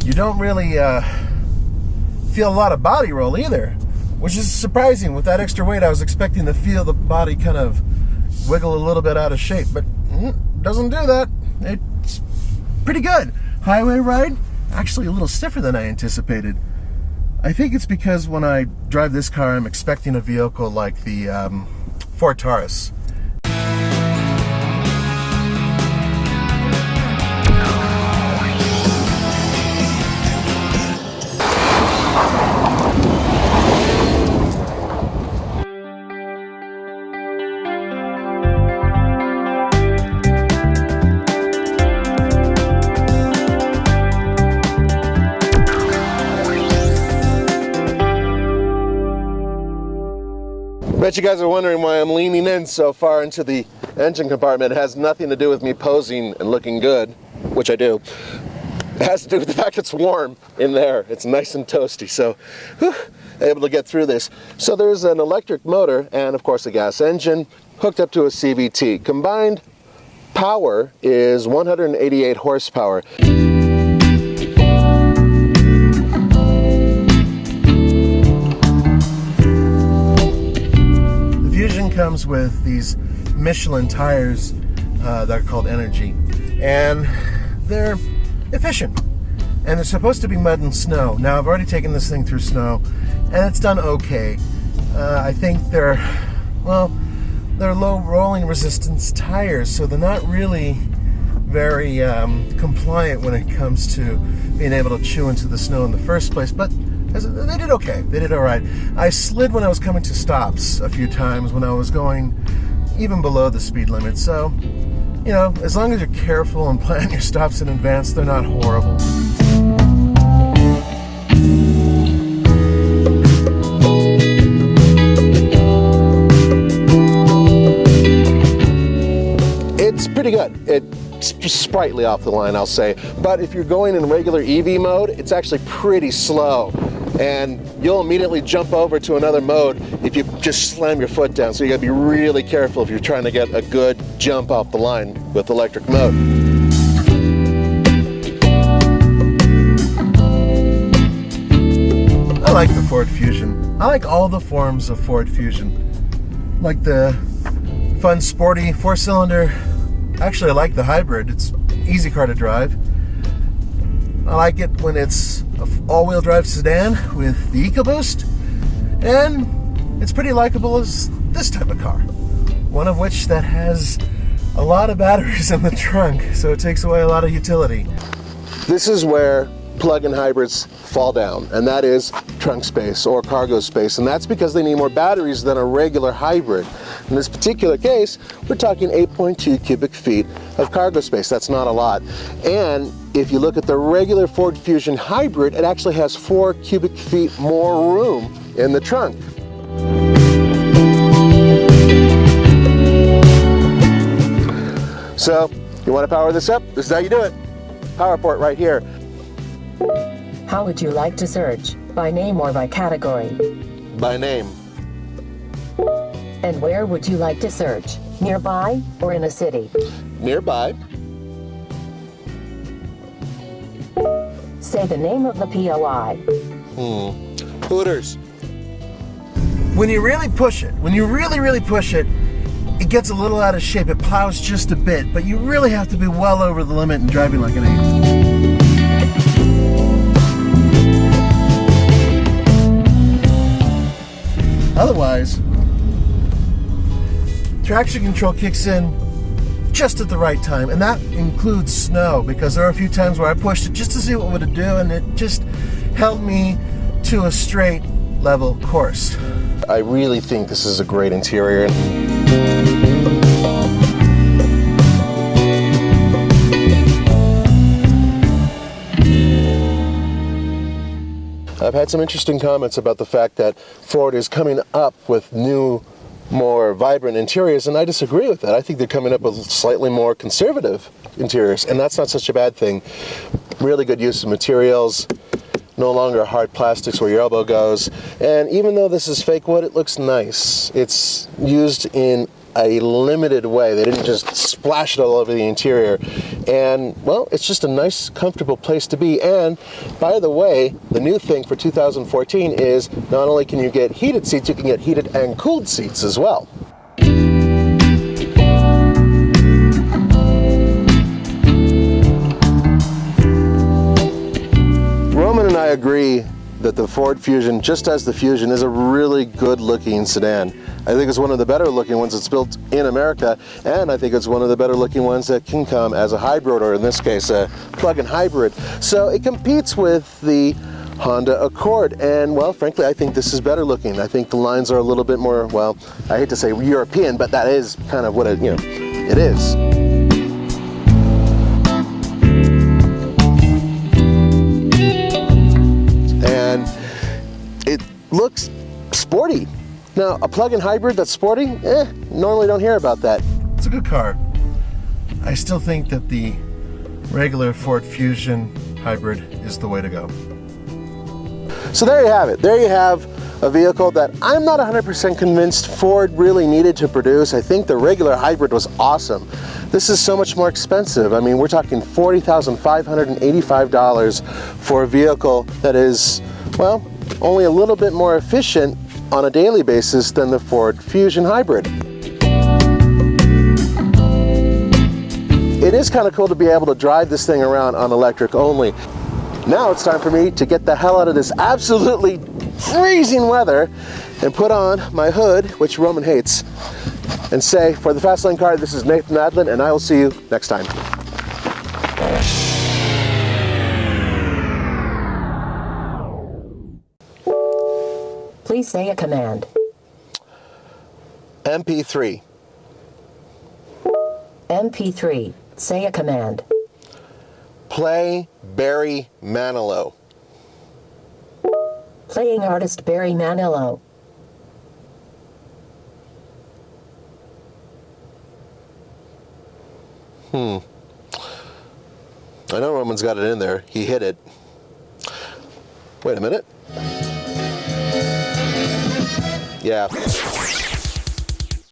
you don't really feel a lot of body roll either, which is surprising. With that extra weight, I was expecting to feel the body kind of wiggle a little bit out of shape, but doesn't do that. It's pretty good. Highway ride, actually a little stiffer than I anticipated. I think it's because when I drive this car, I'm expecting a vehicle like the Ford Taurus. Bet you guys are wondering why I'm leaning in so far into the engine compartment. It has nothing to do with me posing and looking good, which I do. It has to do with the fact it's warm in there. It's nice and toasty, so able to get through this. So there's an electric motor and of course a gas engine hooked up to a CVT. Combined power is 188 horsepower. Comes with these Michelin tires that are called Energi, and they're efficient, and they're supposed to be mud and snow. Now I've already taken this thing through snow and it's done okay. I think they're low rolling resistance tires, so they're not really very compliant when it comes to being able to chew into the snow in the first place, but they did okay. They did all right. I slid when I was coming to stops a few times when I was going even below the speed limit. So, you know, as long as you're careful and plan your stops in advance, they're not horrible. It's pretty good. It's sprightly off the line, I'll say. But if you're going in regular EV mode, it's actually pretty slow. And you'll immediately jump over to another mode if you just slam your foot down. So you gotta be really careful if you're trying to get a good jump off the line with electric mode. I like the Ford Fusion. I like all the forms of Ford Fusion. Like the fun, sporty 4-cylinder. Actually, I like the hybrid. It's an easy car to drive. I like it when it's an all-wheel drive sedan with the EcoBoost, and it's pretty likable as this type of car, one of which that has a lot of batteries in the trunk, so it takes away a lot of utility. This is where plug-in hybrids fall down, and that is trunk space or cargo space, and that's because they need more batteries than a regular hybrid. In this particular case, we're talking 8.2 cubic feet of cargo space. That's not a lot. And if you look at the regular Ford Fusion hybrid, it actually has 4 cubic feet more room in the trunk. So, you want to power this up? This is how you do it. Power port right here. How would you like to search? By name or by category? By name. And where would you like to search? Nearby or in a city? Nearby. Say the name of the POI. Hooters. When you really push it, when you really push it, it gets a little out of shape. It plows just a bit, but you really have to be well over the limit and driving like an 8. Otherwise, traction control kicks in just at the right time, and that includes snow, because there are a few times where I pushed it just to see what would it do, and it just held me to a straight, level course. I really think this is a great interior. I've had some interesting comments about the fact that Ford is coming up with new, more vibrant interiors, and I disagree with that. I think they're coming up with slightly more conservative interiors, and that's not such a bad thing. Really good use of materials, no longer hard plastics where your elbow goes, and even though this is fake wood, it looks nice. It's used in a limited way. They didn't just splash it all over the interior. And, well, it's just a nice, comfortable place to be. And, by the way, the new thing for 2014 is not only can you get heated seats, you can get heated and cooled seats as well. Roman and I agree that the Ford Fusion, just as the Fusion, is a really good looking sedan. I think it's one of the better looking ones that's built in America, and I think it's one of the better looking ones that can come as a hybrid, or in this case a plug-in hybrid. So it competes with the Honda Accord, and well, frankly, I think this is better looking. I think the lines are a little bit more, well, I hate to say European, but that is kind of what it, it is. And it looks sporty. Now, a plug-in hybrid that's sporty, normally don't hear about that. It's a good car. I still think that the regular Ford Fusion hybrid is the way to go. So there you have it. There you have a vehicle that I'm not 100% convinced Ford really needed to produce. I think the regular hybrid was awesome. This is so much more expensive. I mean, we're talking $40,585 for a vehicle that is, well, only a little bit more efficient on a daily basis than the Ford Fusion hybrid. It is kind of cool to be able to drive this thing around on electric only. Now it's time for me to get the hell out of this absolutely freezing weather and put on my hood, which Roman hates, and say, for the Fast Lane Car, this is Nathan Adlin, and I will see you next time. Please say a command. MP3. MP3. Say a command. Play Barry Manilow. Playing artist Barry Manilow. I know Roman's got it in there. He hit it. Wait a minute. Yeah.